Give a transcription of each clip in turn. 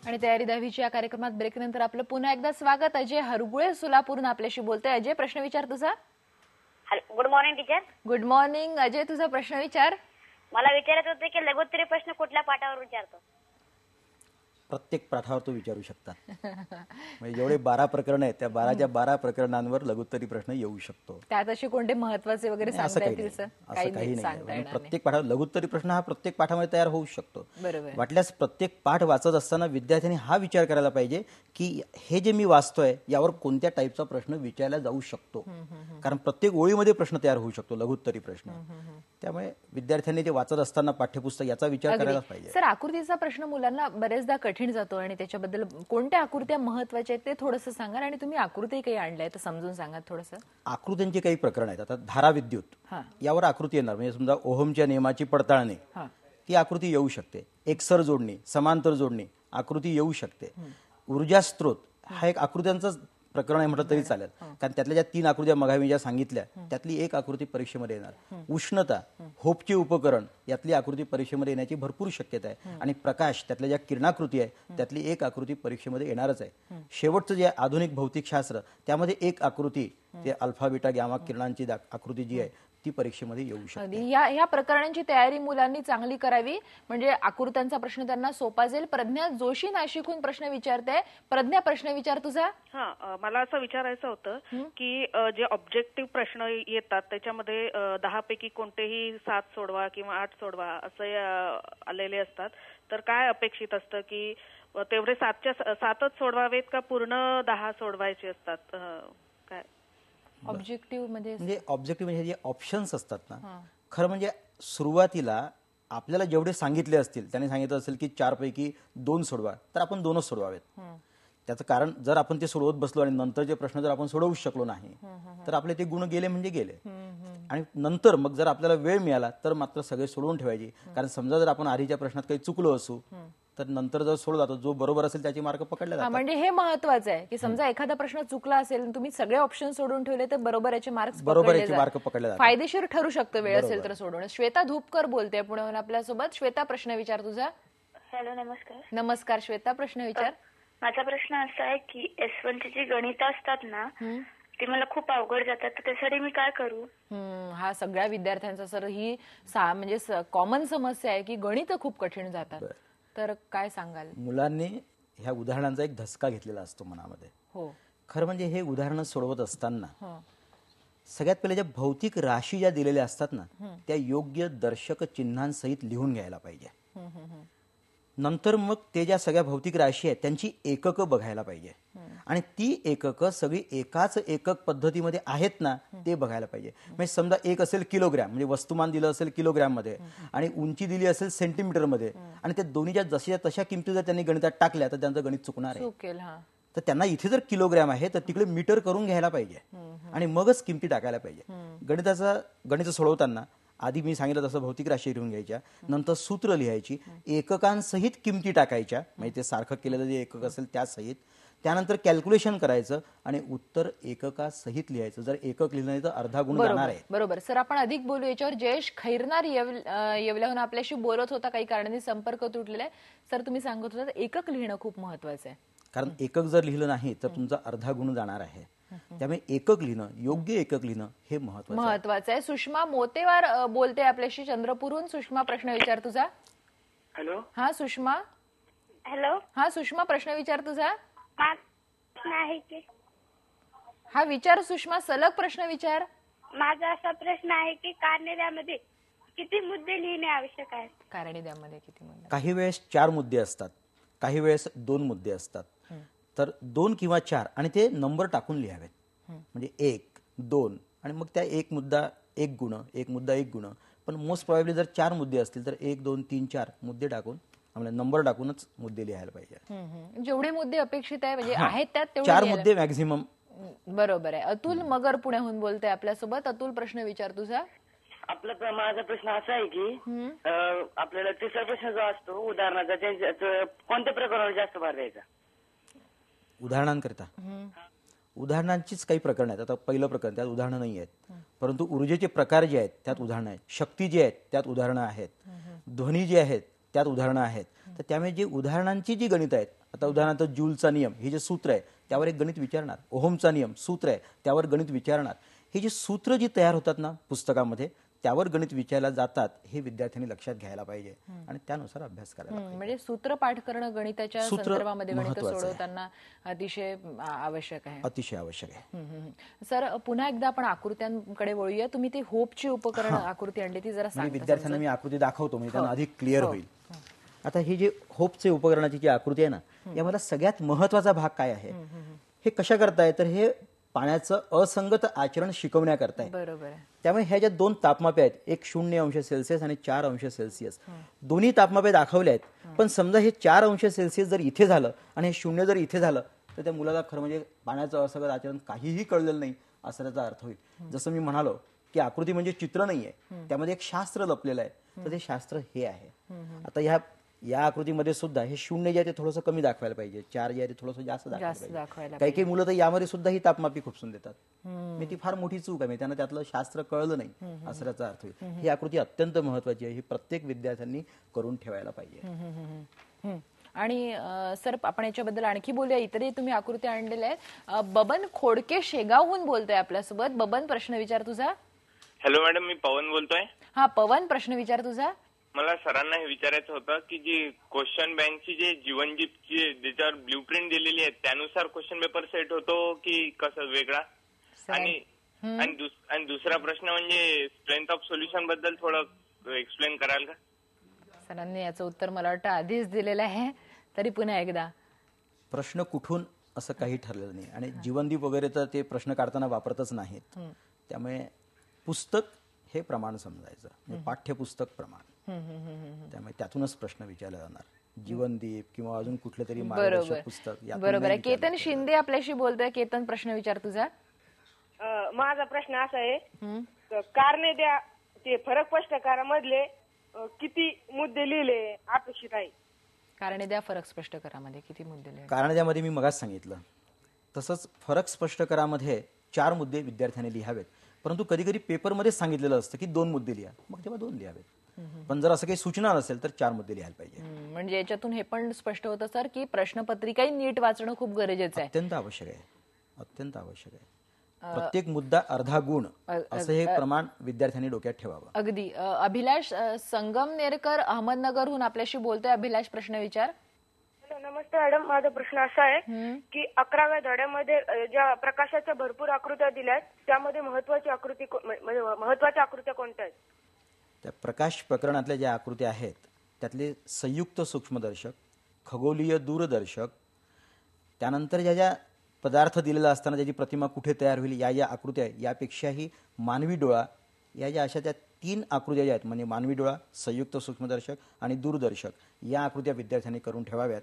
आणि तयारी 10वीची या कार्यक्रमात ब्रेकनंतर आपलं पुन्हा एकदा स्वागत. अजय हरगुळे सोलापूरहून आपल्याशी बोलतोय. अजय, प्रश्न विचार तुझा. Good morning teacher. Good morning Ajay, तुझा प्रश्न विचार. मला विचारायचं होतं की लघुत्तरी प्रश्न कुठल्या पाठावर विचारतो? प्रत्येक पाठावर तो विचारू शकतात. म्हणजे जेवढे 12 प्रकरण आहेत त्या 12च्या 12 प्रकरणांवर लघुत्तरी प्रश्न येऊ शकतो. त्यात असे कोणते महत्त्वाचे वगैरे सांगता येतील सर? काही नाही. प्रत्येक पाठावर लघुत्तरी प्रश्न हा प्रत्येक पाठामध्ये तयार होऊ शकतो. बरोबर. वाटल्यास प्रत्येक पाठ वाचत असताना विद्यार्थ्यांनी हा विचार करायला पाहिजे की हे जे मी वाचतोय यावर कोणत्या टाईपचा प्रश्न विचारला जाऊ शकतो. कारण प्रत्येक ओळीमध्ये प्रश्न तयार होऊ शकतो लघुत्तरी प्रश्न. त्यामुळे विद्यार्थ्यांनी ते वाचत असताना पाठ्यपुस्तक याचा विचार करायला पाहिजे. सर, आकृतीचा प्रश्न मुलांना बरेचदा कठीण जातो आणि त्याच्याबद्दल कोणत्या आकृत्या महत्त्वाच्या आहेत ते थोडंसं सांगा. आणि तुम्ही आकृती काही आणल्या तर समजून सांगा थोडंसं. आकृत्यांचे काही प्रकरण आहेत. आता धाराविद्युत यावर आकृती येणार. म्हणजे समजा ओहमच्या नियमाची पडताळणी ती आकृती येऊ शकते. एकसर जोडणी, समांतर जोडणी आकृती येऊ शकते. ऊर्जा स्त्रोत हा एक आकृत्यांचाच प्रकरण आहे म्हटलं तरी चालेल. कारण त्यातल्या ज्या 3 आकृत्या मघा मी ज्या सांगितल्या त्यातली एक आकृती परीक्षेमध्ये येणार. उष्णता, होपचे उपकरण यातली आकृती परीक्षेमध्ये येण्याची भरपूर शक्यता आहे. आणि प्रकाश त्यातल्या ज्या किरणाकृती आहे त्यातली एक आकृती परीक्षेमध्ये येणारच आहे. शेवटचं जे आधुनिक भौतिकशास्त्र त्यामध्ये एक आकृती ते अल्फा बीटा गॅमा किरणांची आकृती जी आहे ती परीक्षेमध्ये येऊ शकते. या प्रकरणांची तयारी मुलांनी चांगली करावी म्हणजे आकृत्यांचा प्रश्न त्यांना सोपा जाईल. प्रज्ञा जोशी नाशिकहून प्रश्न विचारते. प्रज्ञा, प्रश्न विचार तुझा. मला असं विचारायचं होतं की जे ऑब्जेक्टिव्ह प्रश्न येतात त्याच्यामध्ये 10 पैकी कोणतेही 7 सोडवा किंवा 8 सोडवा असे आलेले असतात. तर काय अपेक्षित असतं की तेवढे 7च सोडवावेत का पूर्ण 10 सोडवायचे असतात? काय ऑब्जेक्टिव्ह म्हणजे ऑब्जेक्टिव्ह म्हणजे जे ऑप्शन्स असतात ना, खरं म्हणजे सुरुवातीला आपल्याला जेवढे सांगितले असतील त्याने सांगितलं असेल की 4 पैकी 2 सोडवा तर आपण 2च सोडवावेत. त्याचं कारण जर आपण ते सोडवत बसलो आणि नंतरचे प्रश्न जर आपण सोडवू शकलो नाही तर आपले ते गुण गेले म्हणजे गेले. आणि नंतर मग जर आपल्याला वेळ मिळाला तर मात्र सगळे सोडवून ठेवायचे. कारण समजा जर आपण आधीच्या प्रश्नात काही चुकलो असू तर नंतर जर सोडला तर जो बरोबर असेल त्याचे मार्क पकडले जातात. म्हणजे हे महत्वाचं आहे की समजा एखादा प्रश्न चुकला असेल तुम्ही सगळे ऑप्शन सोडून ठेवले तर बरोबर याचे मार्क पकडले जातात. फायदेशीर ठरू शकतं वेळ असेल तर सोडवणं. श्वेता धूपकर बोलते पुण्याहून आपल्यासोबत. श्वेता, प्रश्न विचार तुझा. हॅलो, नमस्कार. नमस्कार श्वेता, प्रश्न विचार. माझा प्रश्न असा आहे की S1ची जी गणित असतात ना ती मला खूप अवघड जातात. तर त्यासाठी मी काय करू? हा सगळ्या विद्यार्थ्यांचा सर ही म्हणजे कॉमन समस्या आहे की गणित खूप कठीण जातात. तर काय सांगाल? मुलांनी ह्या उदाहरणांचा एक धसका घेतलेला असतो मनामध्ये. हो, खरं म्हणजे हे उदाहरणं सोडवत असताना सगळ्यात पहिले ज्या भौतिक राशी ज्या दिलेल्या असतात ना त्या योग्य दर्शक चिन्हांसहित लिहून घ्यायला पाहिजे. नंतर मग ते ज्या सगळ्या भौतिक राशी आहेत त्यांची एककं बघायला पाहिजे. आणि ती एककं सगळी एकाच एकक पद्धतीमध्ये आहेत ना ते बघायला पाहिजे. म्हणजे समजा एक असेल किलोग्रॅम, म्हणजे वस्तुमान दिलं असेल किलोग्रॅम मध्ये आणि उंची दिली असेल सेंटीमीटर मध्ये आणि त्या दोन्हीच्या जशा तशा किमती जर त्यांनी गणितात टाकल्या तर त्यांचं गणित चुकणार आहे. तर त्यांना इथे जर किलोग्रॅम आहे तर तिकडे मीटर करून घ्यायला पाहिजे आणि मगच किमती टाकायला पाहिजे. गणित सोडवताना आधी मी सांगितलं तसं भौतिक राशी लिहून घ्यायच्या, नंतर सूत्र लिहायची, एककांसहित किमती टाकायच्या, म्हणजे ते सारखं केलेलं जे एकक असेल त्यासहित, त्यानंतर कॅल्क्युलेशन करायचं आणि उत्तर एककासहित लिहायचं. जर एकक लिहिलं नाही तर अर्धा गुण जाणार आहे. बरोबर सर, आपण अधिक बोलू याच्यावर. जयेश खैरनार येवल्याहून आपल्याशी बोलत होता. काही कारणाने संपर्क तुटलेला आहे. सर, तुम्ही सांगत होता एकक लिहिणं खूप महत्वाचं आहे. कारण एकक जर लिहिलं नाही तर तुमचा अर्धा गुण जाणार आहे. त्यामुळे एकक लिहिणं, योग्य एकक लिहिणं हे महत्वाचं आहे. सुषमा मोतेवार बोलते आपल्याशी चंद्रपूरहून. सुषमा, प्रश्न विचार तुझा. हॅलो. हा सुषमा. हॅलो. हा सुषमा, प्रश्न विचार तुझा. आहे की हा विचार सुषमा, सलग प्रश्न विचार. माझा असा प्रश्न आहे की कारणे किती मुद्दे लिहिणे आवश्यक आहे? कारणे द्यामध्ये किती मुद्दे? काही वेळेस 4 मुद्दे असतात, काही वेळेस 2 मुद्दे असतात. तर 2 किंवा 4 आणि ते नंबर टाकून लिहावेत. म्हणजे 1, 2 आणि मग त्या एक मुद्दा 1 गुण, एक मुद्दा 1 गुण. पण मोस्ट प्रोबॅबली जर 4 मुद्दे असतील तर 1, 2, 3, 4 मुद्दे टाकून आम्हाला नंबर टाकूनच मुद्दे लिहायला पाहिजे. जेवढे मुद्दे अपेक्षित आहे म्हणजे आहेत त्यात तेवढे 4 मुद्दे मॅक्झिमम. बरोबर आहे. अतुल मगर पुण्याहून बोलतोय आपल्यासोबत. अतुल, प्रश्न विचार तुझा. माझा प्रश्न असा आहे की आपल्याला तिसरा प्रश्न जो असतो उदाहरणाचा कोणत्या प्रकारावर जास्त भर द्यायचा? उदाहरणांकरिता उदाहरणांचीच काही प्रकरण आहेत. आता पहिलं प्रकरण त्यात उदाहरणं नाही आहेत, परंतु ऊर्जेचे प्रकार जे आहेत त्यात उदाहरणं आहेत, शक्ती जी आहेत त्यात उदाहरणं आहेत, ध्वनी जे आहेत त्यात उदाहरणं आहेत. तर त्यामुळे जी उदाहरणांची जी गणित आहेत, आता उदाहरणार्थ जूलचा नियम हे जे सूत्र आहे त्यावर एक गणित विचारणार, ओहमचा नियम सूत्र आहे त्यावर गणित विचारणार, ही जी सूत्र जी तयार होतात ना पुस्तकामध्ये त्यावर गणित विचारला जातात हे विद्यार्थ्यांनी लक्षात घ्यायला पाहिजे आणि त्यानुसार अभ्यास करायला पाहिजे. म्हणजे सूत्र पाठ करणं गणिताच्या सूत्र संदर्भामध्ये गणित महत्त्वाचं आहे. सोडवताना अतिशय आवश्यक आहे. अतिशय आवश्यक आहे. सर पुन्हा एकदा आपण आकृत्यांकडे वळूया. तुम्ही ती होपची उपकरण आकृती आणली ती जरा म्हणजे सांगा. विद्यार्थ्यांना मी आकृती दाखवतो म्हणजे त्यांना अधिक क्लिअर होईल. आता ही जी होपचे उपकरणाची जी आकृती आहे ना यामध्ये सगळ्यात महत्वाचा भाग काय आहे, हे कशा करताय तर हे पाण्याचं असंगत आचरण शिकवण्याकरता आहे. बरोबर आहे. त्यामुळे ह्या ज्या दोन तापमापे आहेत, एक 0°C आणि 4°C, दोन्ही तापमापे दाखवले आहेत. पण समजा हे 4°C जर इथे झालं आणि हे 0 जर इथे झालं तर त्या मुलाला खरं म्हणजे पाण्याचं असंगत आचरण काहीही कळलेलं नाही असा त्याचा अर्थ होईल. जसं मी म्हणालो की आकृती म्हणजे चित्र नाहीये, त्यामध्ये एक शास्त्र लपलेलं आहे, तर ते शास्त्र हे आहे. आता या आकृतीमध्ये सुद्धा हे 0 जे आहे ते थोडंसं कमी दाखवायला पाहिजे, 4 जे आहे ते थोडंसं जास्त दाखवायला पाहिजे. काही काही मुलं तर यामध्ये सुद्धा ही तापमापी खुपसून देतात. मी ती फार मोठी चूक आहे, त्यांना त्यातलं शास्त्र कळलं नाही असं त्याचा अर्थ होईल. ही आकृती अत्यंत महत्वाची आहे, ही प्रत्येक विद्यार्थ्यांनी करून ठेवायला पाहिजे. आणि सर आपण याच्याबद्दल आणखी बोलूया. इतरही तुम्ही आकृती आणलेल्या आहेत. बबन खोडके शेगावहून बोलतोय आपल्यासोबत. बबन प्रश्न विचार तुझा. हॅलो मॅडम, मी पवन बोलतोय. हा पवन प्रश्न विचार तुझा. मला सरांना हे विचारायचं होतं की जी क्वेश्चन बँकची जे जीवनजीपची ज्याच्यावर ब्ल्यू प्रिंट दिलेली आहे त्यानुसार क्वेश्चन पेपर सेट होतो की कसं वेगळा? आणि दुसरा प्रश्न म्हणजे स्ट्रेंथ ऑफ सोल्युशन बद्दल थोडं एक्सप्लेन कराल का? सरांनी याचं उत्तर मला वाटतं आधीच दिलेलं आहे, तरी पुन्हा एकदा. प्रश्न कुठून असं काही ठरलेलं नाही आणि जीवनदीप वगैरे तर ते प्रश्न काढताना वापरतच नाहीत. त्यामुळे पुस्तक हे प्रमाण समजायचं, म्हणजे पाठ्यपुस्तक प्रमाण. त्यामुळे त्यातूनच प्रश्न विचारला जाणार. जीवनदीप किंवा अजून कुठलं तरी मार्गदर्शक पुस्तक. बरोबर आहे. केतन शिंदे आपल्याशी बोलतोय. केतन प्रश्न विचार तुझा. माझा प्रश्न असा आहे, कारणे द्या ते फरक स्पष्टीकरणामधले किती मुद्दे लिहिले अपेक्षित आहे? कारणे द्या फरक स्पष्ट करामध्ये किती मुद्दे लिहिले? कारण द्यामध्ये मी मगाच सांगितलं तसंच फरक स्पष्ट करामध्ये 4 मुद्दे विद्यार्थ्यांनी लिहावेत. परंतु कधी कधी पेपरमध्ये सांगितलेलं असतं की 2 मुद्दे लिहा, मग तेव्हा 2 लिहावेत. पण जर असं काही सूचना नसेल तर 4 मुद्दे लिहायला पाहिजे. म्हणजे याच्यातून हे पण स्पष्ट होतं सर की प्रश्नपत्रिकाही नीट वाचणं खूप गरजेचं आहे. अत्यंत आवश्यक आहे, अत्यंत आवश्यक आहे. प्रत्येक मुद्दा अर्धा गुण असं हे प्रमाण विद्यार्थ्यांनी डोक्यात ठेवावं. अगदी. अभिलाष संगमनेरकर अहमदनगरहून आपल्याशी बोलतोय. अभिलाष प्रश्न विचार. नमस्ते मॅडम, माझा प्रश्न असा आहे की 11व्या धड्यामध्ये ज्या प्रकाशाच्या भरपूर आकृत्या दिल्या आहेत त्यामध्ये महत्वाच्या आकृत्या कोणत्या आहेत? त्या प्रकाश प्रकरणातल्या ज्या आकृत्या आहेत त्यातले संयुक्त सूक्ष्मदर्शक, खगोलीय दूरदर्शक, त्यानंतर ज्या पदार्थ दिलेला असताना ज्याची प्रतिमा कुठे तयार होईल या आकृत्या आहे, यापेक्षाही मानवी डोळा, या ज्या अशा त्या 3 आकृत्या ज्या आहेत म्हणजे मानवी डोळा, संयुक्त सूक्ष्मदर्शक आणि दूरदर्शक, या आकृत्या विद्यार्थ्यांनी करून ठेवाव्यात.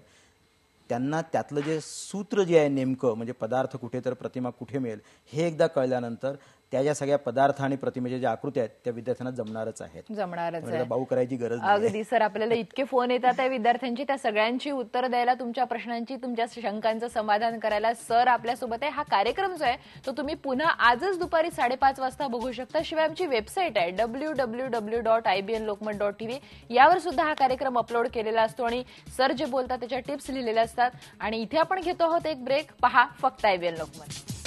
त्यांना त्यातलं जे सूत्र जे आहे नेमकं म्हणजे पदार्थ कुठे तर प्रतिमा कुठे मिळेल हे एकदा कळल्यानंतर त्या ज्या सगळ्या पदार्थ आणि प्रतिमेच्या ज्या आकृत्या आहेत त्या विद्यार्थ्यांना जमणारच आहेत. जमणारच आहे. बाऊ करायची गरज नाही. अगदी सर, आपल्याला इतके फोन येतात आहे विद्यार्थ्यांची, त्या सगळ्यांची उत्तर द्यायला, तुमच्या प्रश्नांची, तुमच्या शंकांचं समाधान करायला सर आपल्यासोबत आहे. हा कार्यक्रम जो आहे तो तुम्ही पुन्हा आजच दुपारी 5:30 वाजता बघू शकता. शिवाय आमची वेबसाईट आहे www.ibnlokmat.tv, यावर सुद्धा हा कार्यक्रम अपलोड केलेला असतो आणि सर जे बोलतात त्याच्या टिप्स लिहिलेल्या असतात. आणि इथे आपण घेतो आहोत एक ब्रेक. पहा फक्त IBN लोकमत.